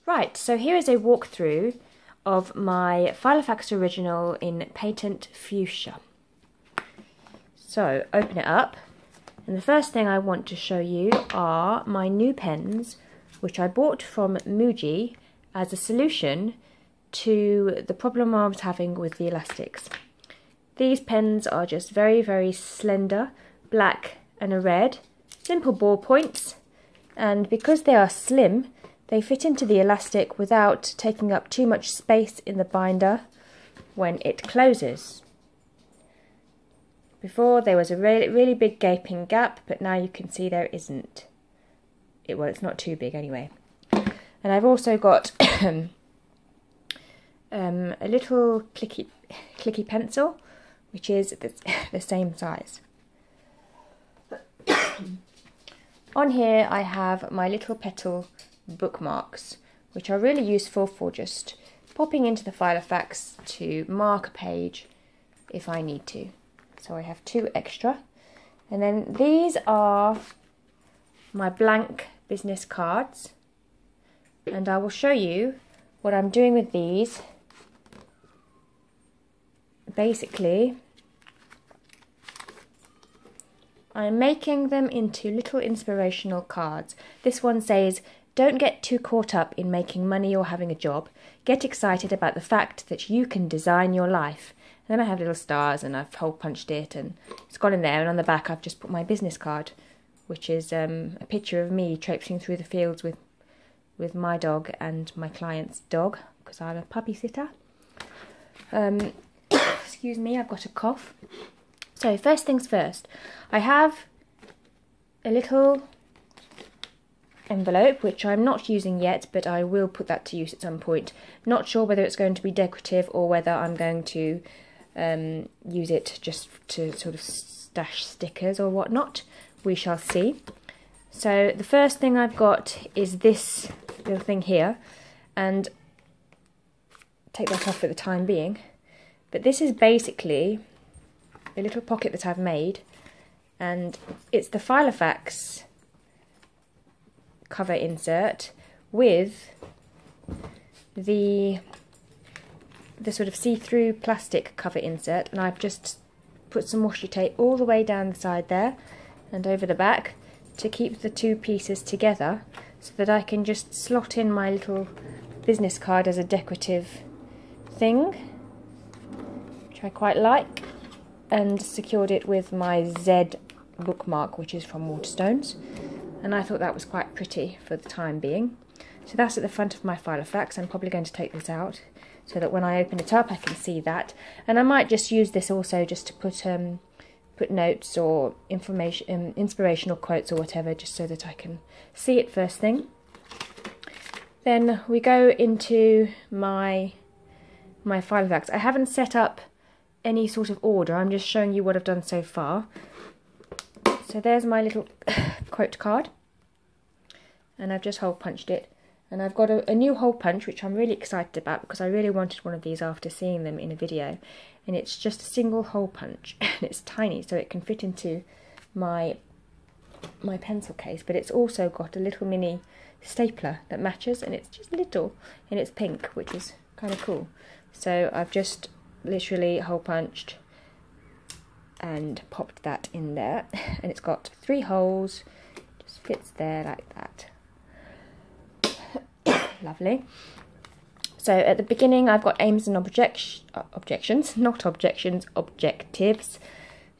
Right, so here is a walkthrough of my Filofax original in Patent Fuchsia. So open it up, and the first thing I want to show you are my new pens, which I bought from Muji as a solution to the problem I was having with the elastics. These pens are just very, very slender, black and a red, simple ballpoints, and because they are slim, they fit into the elastic without taking up too much space in the binder when it closes. Before there was a really big gaping gap, but now you can see there isn't. Well, it's not too big anyway. And I've also got a little clicky pencil, which is the same size. On here I have my little Petal Bookmarks, which are really useful for just popping into the Filofax to mark a page if I need to. So I have 2 extra. And then these are my blank business cards, and I will show you what I'm doing with these. Basically, I'm making them into little inspirational cards. This one says, "Don't get too caught up in making money or having a job. Get excited about the fact that you can design your life." And then I have little stars, and I've hole punched it, and it's gone in there. And on the back I've just put my business card, which is a picture of me traipsing through the fields with my dog and my client's dog, because I'm a puppy sitter. Excuse me, I've got a cough. So first things first, I have a little envelope which I'm not using yet, but I will put that to use at some point. Not sure whether it's going to be decorative or whether I'm going to use it just to sort of stash stickers or whatnot. We shall see. So the first thing I've got is this little thing here, and take that off for the time being. But this is basically a little pocket that I've made, and it's the Filofax cover insert with the sort of see-through plastic cover insert, and I've just put some washi tape all the way down the side there and over the back to keep the 2 pieces together, so that I can just slot in my little business card as a decorative thing, which I quite like, and secured it with my Z bookmark, which is from Waterstones, and I thought that was quite pretty for the time being. So that's at the front of my Filofax. I'm probably going to take this out so that when I open it up I can see that, and I might just use this also just to put notes or information, inspirational quotes or whatever, just so that I can see it first thing. Then we go into my Filofax. I haven't set up any sort of order, I'm just showing you what I've done so far. So there's my little quote card, and I've just hole punched it, and I've got a new hole punch which I'm really excited about because I really wanted one of these after seeing them in a video, and it's just a single hole punch and it's tiny, so it can fit into my pencil case, but it's also got a little mini stapler that matches, and it's just little and it's pink, which is kind of cool. So I've just literally hole punched and popped that in there, and it's got 3 holes, just fits there like that. Lovely. So at the beginning I've got aims and objections, not objections, objectives,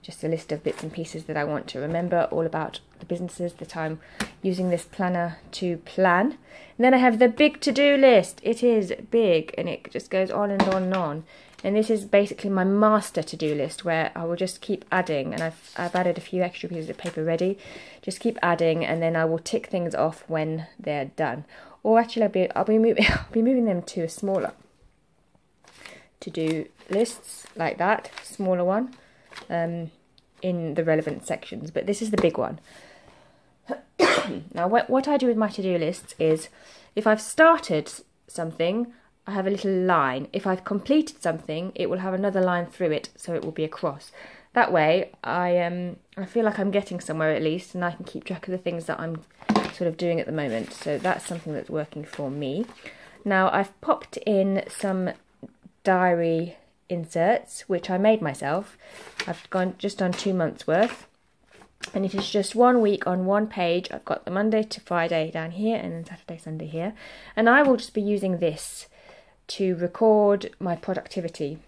just a list of bits and pieces that I want to remember all about the businesses that I'm using this planner to plan. And then I have the big to-do list. It is big and it just goes on and on and on. And this is basically my master to-do list, where I will just keep adding, and I've added a few extra pieces of paper ready. Just keep adding, and then I will tick things off when they're done. Or actually, I'll be moving them to a smaller to-do lists like that, smaller one, in the relevant sections. But this is the big one. Now, what I do with my to-do lists is, if I've started something, I have a little line. If I've completed something, it will have another line through it, so it will be a cross. That way, I feel like I'm getting somewhere at least, and I can keep track of the things that I'm sort of doing at the moment. So that's something that's working for me. Now I've popped in some diary inserts, which I made myself. I've just done 2 months worth. And it is just 1 week on one page. I've got the Monday to Friday down here and then Saturday, Sunday here. And I will just be using this to record my productivity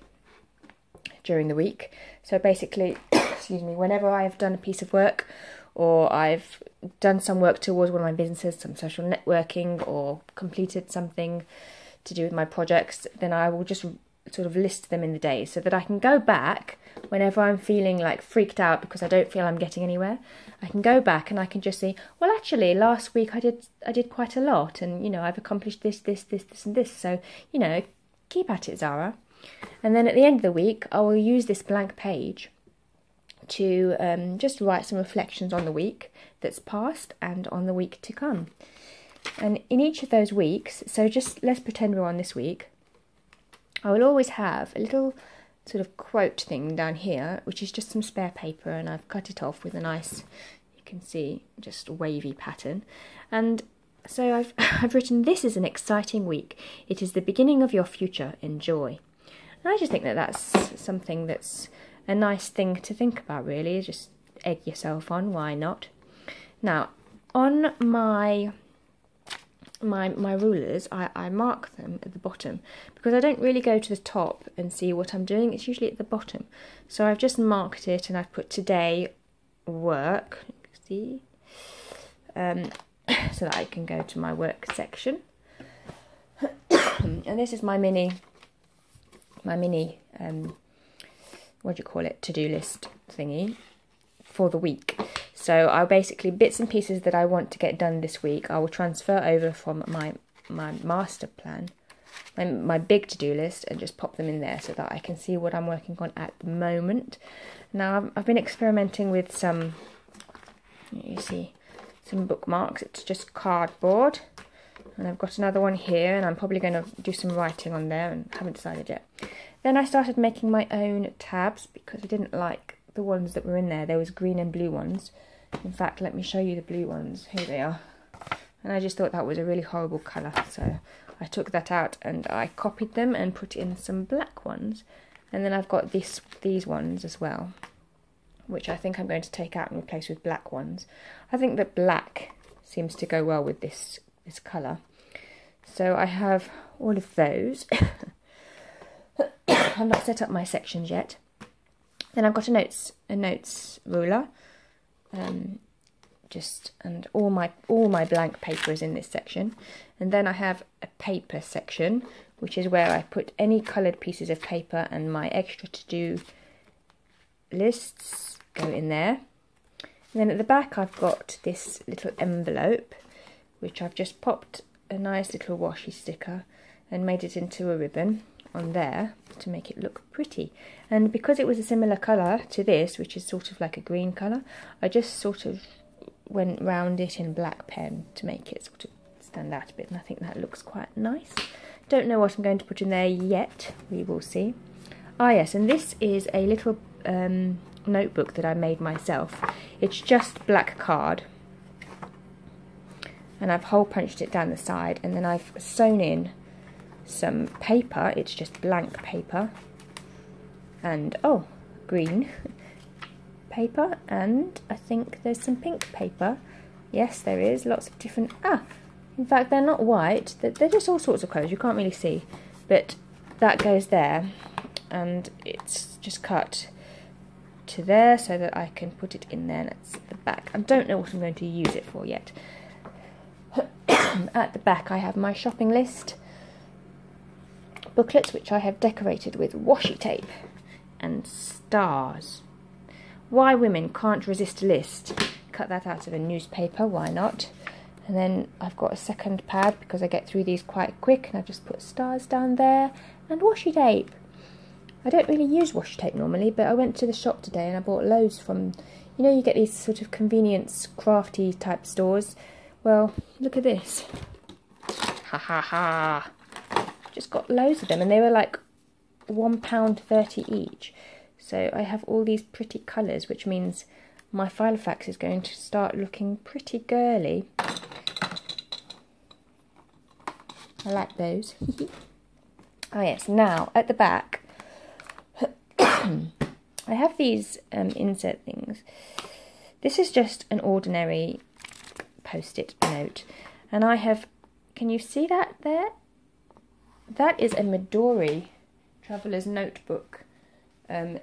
during the week. So basically, excuse me, whenever I've done a piece of work or I've done some work towards one of my businesses, some social networking, or completed something to do with my projects, then I will just sort of list them in the days so that I can go back whenever I'm feeling like freaked out because I don't feel I'm getting anywhere. I can go back and I can just see, well, actually last week I did quite a lot, and you know, I've accomplished this and this, so you know, keep at it, Zara. And then at the end of the week I will use this blank page to just write some reflections on the week that's passed and on the week to come. And in each of those weeks, so just let's pretend we're on this week, I will always have a little sort of quote thing down here, which is just some spare paper, and I've cut it off with a nice, you can see, just wavy pattern. And so I've written, "This is an exciting week. It is the beginning of your future. Enjoy." And I just think that that's something that's a nice thing to think about, really. Just egg yourself on, why not? Now, on my rulers, I mark them at the bottom because I don't really go to the top and see what I'm doing. It's usually at the bottom. So I've just marked it and I've put today work, see, so that I can go to my work section. And this is my mini what do you call it, to-do list thingy for the week. So I'll basically, bits and pieces that I want to get done this week, I will transfer over from my master plan, my big to-do list, and just pop them in there so that I can see what I'm working on at the moment. Now I've been experimenting with some, you see, some bookmarks. It's just cardboard, and I've got another one here, and I'm probably going to do some writing on there, and haven't decided yet. Then I started making my own tabs because I didn't like the ones that were in there. There was green and blue ones. In fact, let me show you the blue ones. Here they are. And I just thought that was a really horrible colour, so I took that out and I copied them and put in some black ones. And then I've got these ones as well, which I think I'm going to take out and replace with black ones. I think that black seems to go well with this colour. So I have all of those. I've not set up my sections yet. Then I've got a notes ruler, and all my blank paper is in this section. And then I have a paper section, which is where I put any coloured pieces of paper, and my extra to-do lists go in there. And then at the back I've got this little envelope, which I've just popped a nice little washi sticker and made it into a ribbon on there to make it look pretty. And because it was a similar colour to this, which is sort of like a green colour, I just sort of went round it in black pen to make it sort of stand out a bit, and I think that looks quite nice. Don't know what I'm going to put in there yet, we will see. Ah yes, and this is a little notebook that I made myself. It's just black card, and I've hole punched it down the side, and then I've sewn in some paper. It's just blank paper, and green paper, and I think there's some pink paper. Yes, there is lots of different, in fact they're not white, they're just all sorts of colours, you can't really see, but that goes there, and it's just cut to there so that I can put it in there, and it's at the back. I don't know what I'm going to use it for yet. At the back I have my shopping list booklets, which I have decorated with washi tape and stars. Why women can't resist a list. Cut that out of a newspaper, why not? And then I've got a second pad because I get through these quite quick, and I've just put stars down there and washi tape. I don't really use washi tape normally, but I went to the shop today and I bought loads from, you know, you get these sort of convenience crafty type stores. Well, look at this. Ha ha ha. Just got loads of them, and they were like £1.30 each. So I have all these pretty colours, which means my Filofax is going to start looking pretty girly. I like those. Oh yes, now at the back I have these insert things. This is just an ordinary post-it note, and I have, can you see that there? That is a Midori Traveller's Notebook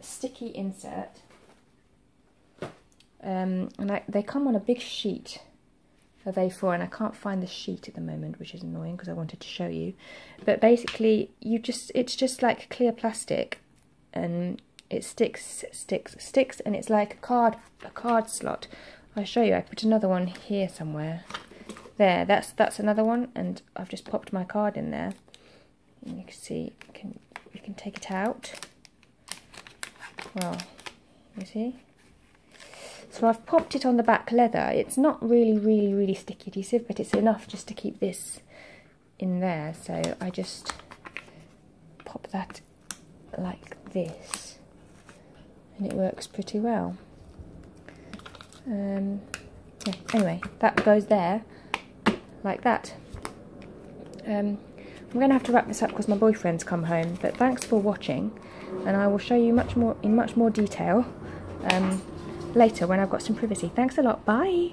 sticky insert, and they come on a big sheet of A4, and I can't find the sheet at the moment, which is annoying because I wanted to show you. But basically, it's just like clear plastic, and it sticks, and it's like a card slot. I'll show you. I put another one here somewhere. There, that's another one, and I've just popped my card in there. And you can see, you can take it out. Well, you see. So I've popped it on the back leather. It's not really sticky adhesive, but it's enough just to keep this in there. So I just pop that like this, and it works pretty well. Yeah, anyway, that goes there like that. I'm going to have to wrap this up because my boyfriend's come home, but thanks for watching, and I will show you in much more detail later when I've got some privacy. Thanks a lot, bye!